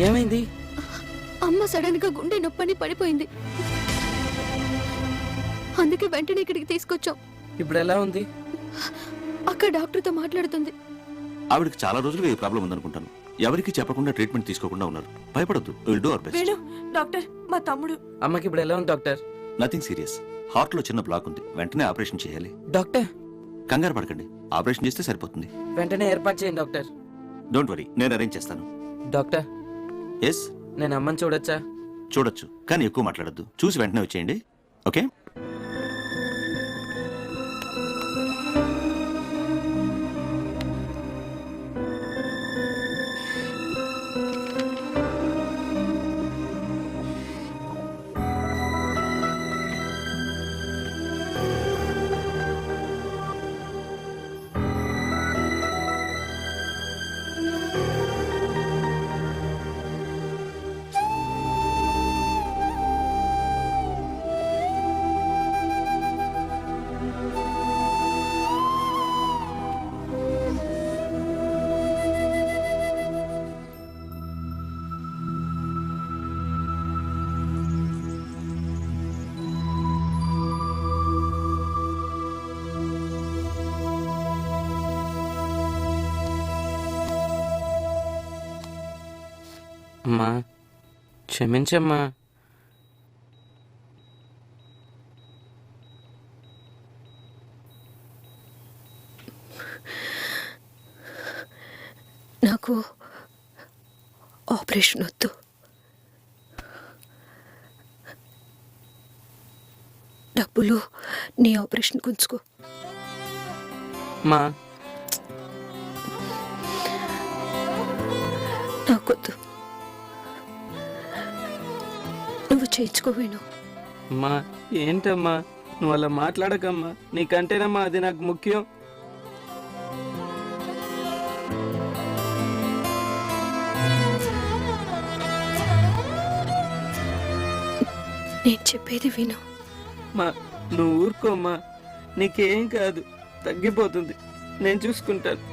ఏమైంది? అమ్మ సడన్ గా గుండె నొప్పని పడిపోయింది. అందుకే వెంటనే ఇక్కడికి తీసుకొచ్చాం. ఇప్పుడు ఎలా ఉంది? అక్క డాక్టర్తో మాట్లాడుతుంది. ఆవిడకి చాలా రోజులుగా ఈ ప్రాబ్లం ఉందనుకుంటాను. ఎవరికి చెప్పకుండా ట్రీట్మెంట్ తీసుకోకుండా ఉన్నారు. భయపడొద్దు, will do our best. Venu, doctor మా తమ్ముడు. అమ్మకి ఇప్పుడు ఎలా ఉంది డాక్టర్? Nothing serious. హార్ట్ లో చిన్న బ్లాక్ ఉంది, వెంటనే ఆపరేషన్ చేయాలి. డాక్టర్ కంగారు పడకండి, ఆపరేషన్ చేస్తే సరిపోతుంది. వెంటనే ఏర్పాటు చేయండి డాక్టర్. డోంట్ వరీ, నేను అరేంజ్ చేస్తాను. డాక్టర్ ఎస్, నేను అమ్మని చూడొచ్చా? చూడొచ్చు, కానీ ఎక్కువ మాట్లాడద్దు. చూసి వెంటనే వచ్చేయండి, ఓకే? అమ్మా క్షమించమ్మా. నాకు ఆపరేషన్ వద్దు. డబ్బులు నీ ఆపరేషన్ ఉంచుకో. మా నాకొద్దు, నువ్వు చేయించుకోవేను. అమ్మా ఏంటమ్మా నువ్వు అలా మాట్లాడకమ్మా. నీకంటేనమ్మా అది నాకు ముఖ్యం. నేను చెప్పేది విను. మా నువ్వు ఊరుకోమ్మా, నీకేం కాదు, తగ్గిపోతుంది, నేను చూసుకుంటాను.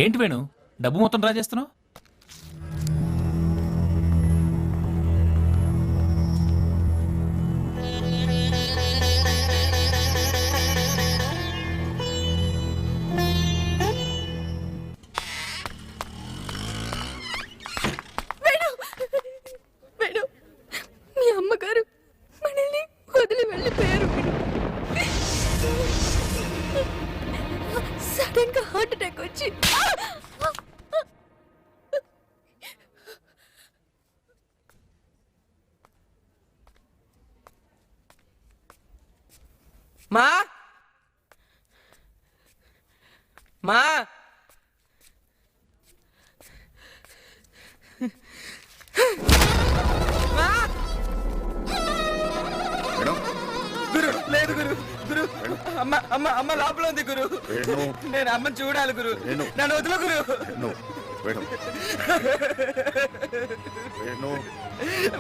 ఏంటి వేణు, డబ్బు మొత్తం డ్రా చేస్తున్నావు? వేణు, మీ అమ్మగారు మనల్ని వదిలి వెళ్ళిపోయారు. సడన్ గా హార్ట్ అటాక్ వచ్చి మా మా గురు లేదు గురు, గురు అమ్మ అమ్మ అమ్మ లోపల ఉంది గురు. నేను అమ్మని చూడాలి గురు, నన్ను వదిలే గురు.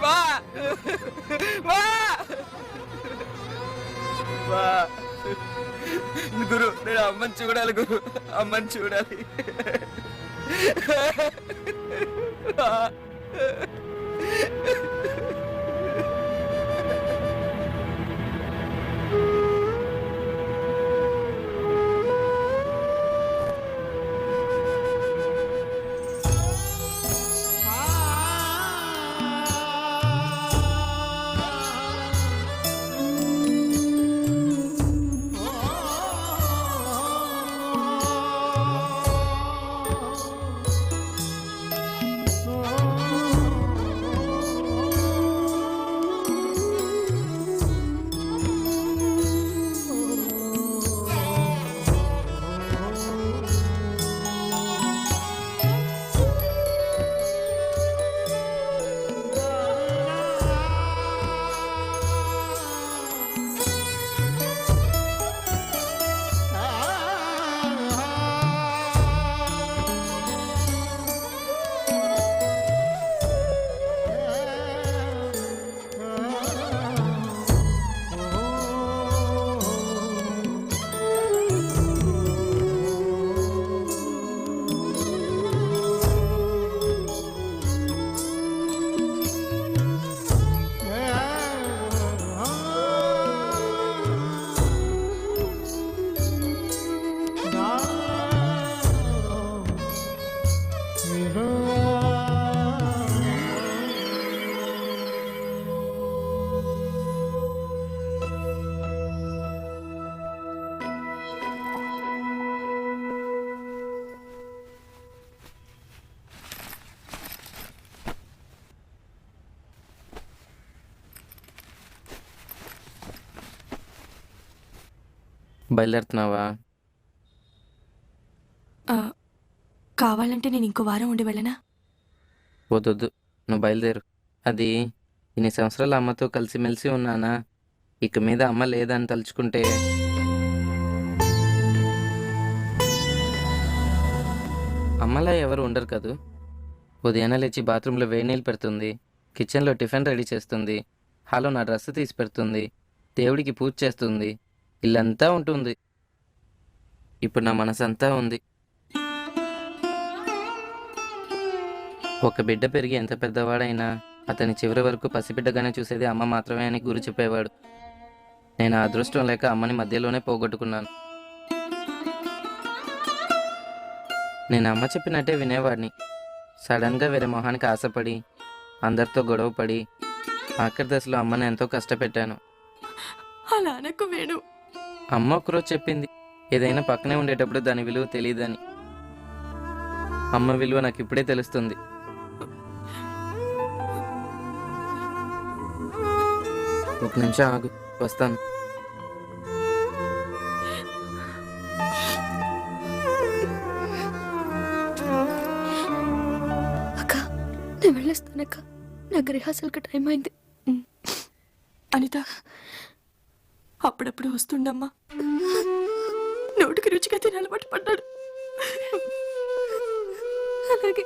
వా వా వా గురు, నేను అమ్మని చూడాలి గురు, అమ్మని చూడాలి. బయలుదేరుతున్నావా? ఆ, కావాలంటే నేను ఇంకో వారం ఉండి వెళ్ళనా? వద్దొద్దు, నువ్వు బయలుదేరు. అది ఇన్ని సంవత్సరాలు అమ్మతో కలిసిమెలిసి ఉన్నానా, ఇక మీద అమ్మ లేదని తలుచుకుంటే అమ్మలా ఎవరు ఉండరు కదూ. ఉదయాన్నే లేచి బాత్రూంలో వేడి నీళ్ళు పెడుతుంది, కిచెన్లో టిఫిన్ రెడీ చేస్తుంది, హాల్లో నా డ్రెస్ తీసి పెడుతుంది, దేవుడికి పూజ చేస్తుంది, ఇల్లంతా ఉంటుంది. ఇప్పుడు నా మనసంతా ఉంది. ఒక బిడ్డ పెరిగి ఎంత పెద్దవాడైనా అతని చివరి వరకు పసిబిడ్డగానే చూసేది అమ్మ మాత్రమే అని గురు చెప్పేవాడు. నేను ఆ అదృష్టం లేక అమ్మని మధ్యలోనే పోగొట్టుకున్నాను. నేను అమ్మ చెప్పినట్టే వినేవాడిని. సడన్గా వేరే మొహానికి ఆశపడి అందరితో గొడవపడి ఆఖరి దశలో అమ్మని ఎంతో కష్టపెట్టాను. అలా అనకు వేణు. అమ్మ ఒకరోజు చెప్పింది, ఏదైనా పక్కనే ఉండేటప్పుడు దాని విలువ తెలియదని. అమ్మ విలువ నాకు ఇప్పుడే తెలుస్తుంది. ఒక నిమిషం ఆగు, వస్తాను. అక్క నేను వెళ్ళొస్తానక్క, నాకు రిహార్సల్కి టైం అయింది. అనిత, అప్పుడప్పుడు వస్తుండమ్మా. నోటికి రుచిగా తిని అలవాటు పడ్డాడు. అలాగే.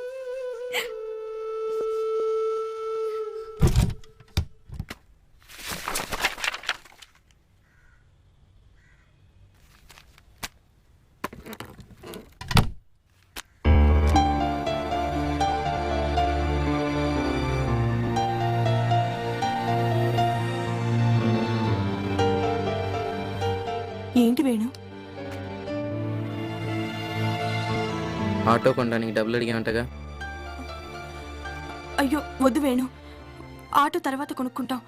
ఏంటి వేణు? ఆటో కొనడానికి డబ్బులు అడిగామంటగా. అయ్యో వద్దు వేణు, ఆటో తర్వాత కొనుక్కుంటాం.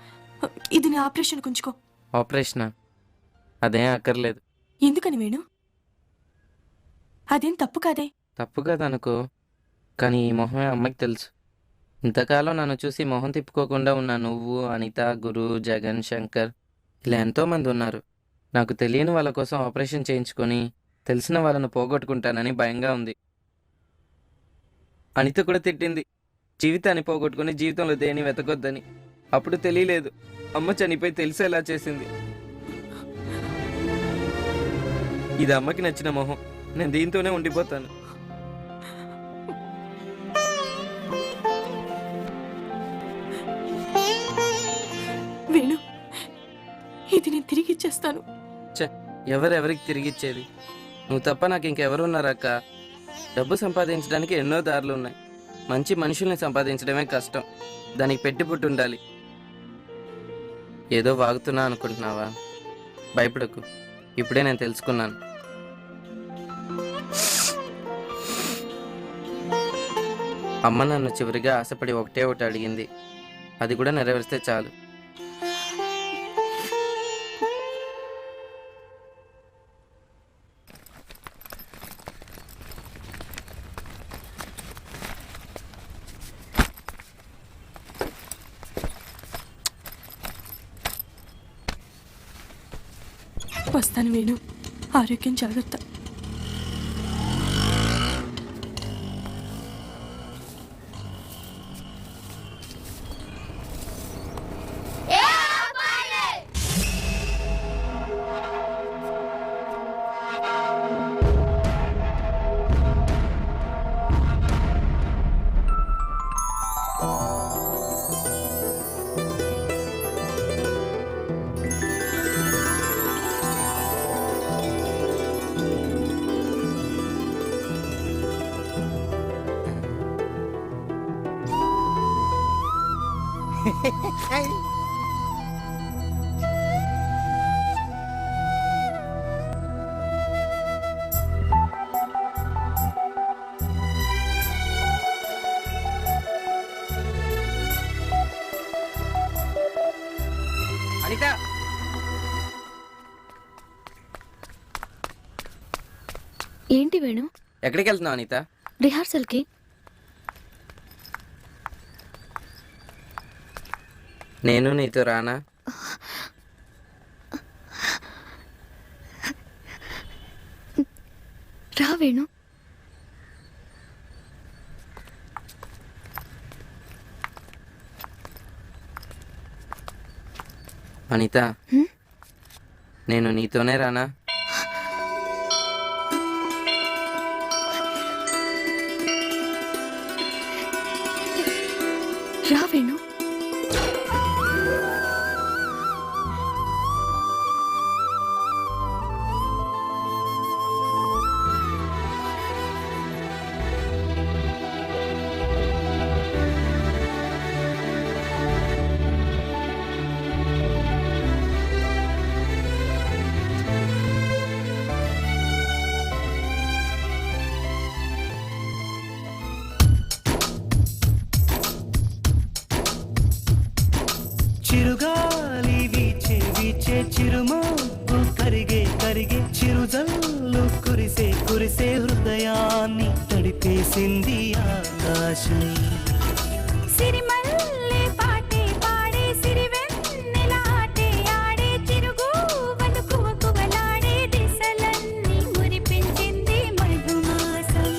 ఇది నీ ఆపరేషన్ కుంచుకో. ఆపరేషనా? అదేం అక్కర్లేదు. ఎందుకని వేణు? అదేం తప్పు కాదే. తప్పు కాదనుకో, కానీ ఈ మొహమే అమ్మకి తెలుసు. ఇంతకాలం నన్ను చూసి మొహం తిప్పుకోకుండా ఉన్న నువ్వు, అనిత, గురు, జగన్, శంకర్ ఇలా ఎంతోమంది ఉన్నారు. నాకు తెలియని వాళ్ళ కోసం ఆపరేషన్ చేయించుకొని తెలిసిన వాళ్ళను పోగొట్టుకుంటానని భయంగా ఉంది. అనిత కూడా తిట్టింది, జీవితాన్ని పోగొట్టుకుని జీవితంలో దేని వెతకొద్దని. అప్పుడు తెలియలేదు, అమ్మ చనిపోయి తెలిసేలా చేసింది. ఇది అమ్మకి నచ్చిన మొహం, నేను దీంతోనే ఉండిపోతాను. వేణు, ఇది నేను తిరిగి ఇచ్చేస్తాను. ఎవరెవరికి తిరిగిచ్చేది? నువ్వు తప్ప నాకు ఇంకెవరున్నారక్క? డబ్బు సంపాదించడానికి ఎన్నో దారులు ఉన్నాయి. మంచి మనుషుల్ని సంపాదించడమే కష్టం. దానికి పెట్టుబడి ఉండాలి. ఏదో వాగుతున్నా అనుకుంటున్నావా? భయపడకు, ఇప్పుడే నేను తెలుసుకున్నాను. అమ్మ నన్ను చివరిగా ఆశపడి ఒకటే ఒకటి అడిగింది, అది కూడా నెరవేరిస్తే చాలు. వస్తాను వేణు, ఆరోగ్యం జాగ్రత్త. అనిత ఏంటి వేణు? ఎక్కడికి వెళ్తున్నావు అనిత? రిహార్సల్కి. నేను నీతో రానా? రా వేణు. అనిత హ్మ్? నేను నీతోనే రానా? రా వేణు. చిరుగాలి వీచే వీచే చిరుమోపు కరిగే కరిగే చిరుజల్లు కురిసే కురిసే హృదయాన్ని తడిపేసింది ఆకాశం. సిరిమల్లె పాటే పాడే సిరివెన్నెల ఆటే ఆడే చిరుగూవలు కువకువలాడే దిశలన్నీ మురిపించింది మధుమాసం.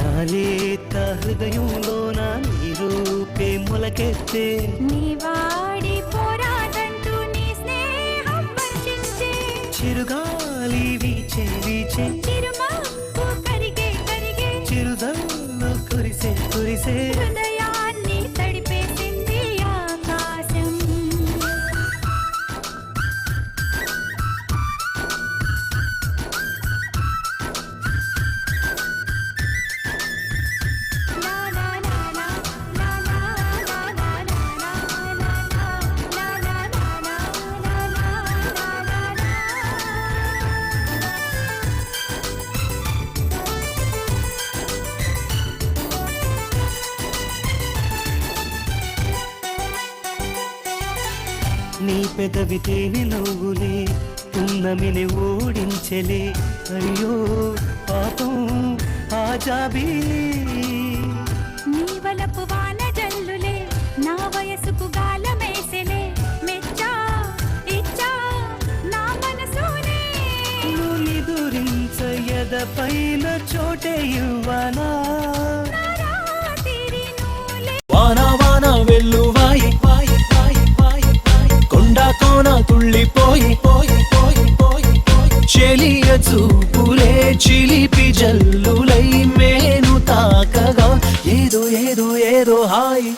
నాలేత హృదయంలోన నీ రూపే మొలకెత్తే నీ వాడి పోరాదంటూ నీ స్నేహం వర్షించే చిరుగాలి వీచే వీచే చిరుమబ్బు కరిగే కరిగే చిరుజల్లు కురిసే కురిసే హృదయాన్ని తడిపేసింది ఆకాశం. లా లా లా లా లా లా లా లా లా లా లా లా లా లా. నీ పెదవి తేనె నవ్వులే పున్నమిని ఓడించలే అయ్యో పాపం ఆజాబీ. నీ వలపు వాన జల్లులే నా వయసుకు గాలమేసెలే మెచ్చా ఇచ్చా నా మనసునే. నువ్వు నిదురించ ఎదపైన చోటే ఇవ్వనా? నా రాత్రి నువ్వులే వాన వాన వెల్లువాయి వాయి వాయి వాయి వాయి కొండ కోన తుళ్ళిపోయి పోయి పోయి పోయి చెలియ చూపులే చిలిపి జల్లులై మేను తాకగా ఏదో ఏదో ఏదో హాయి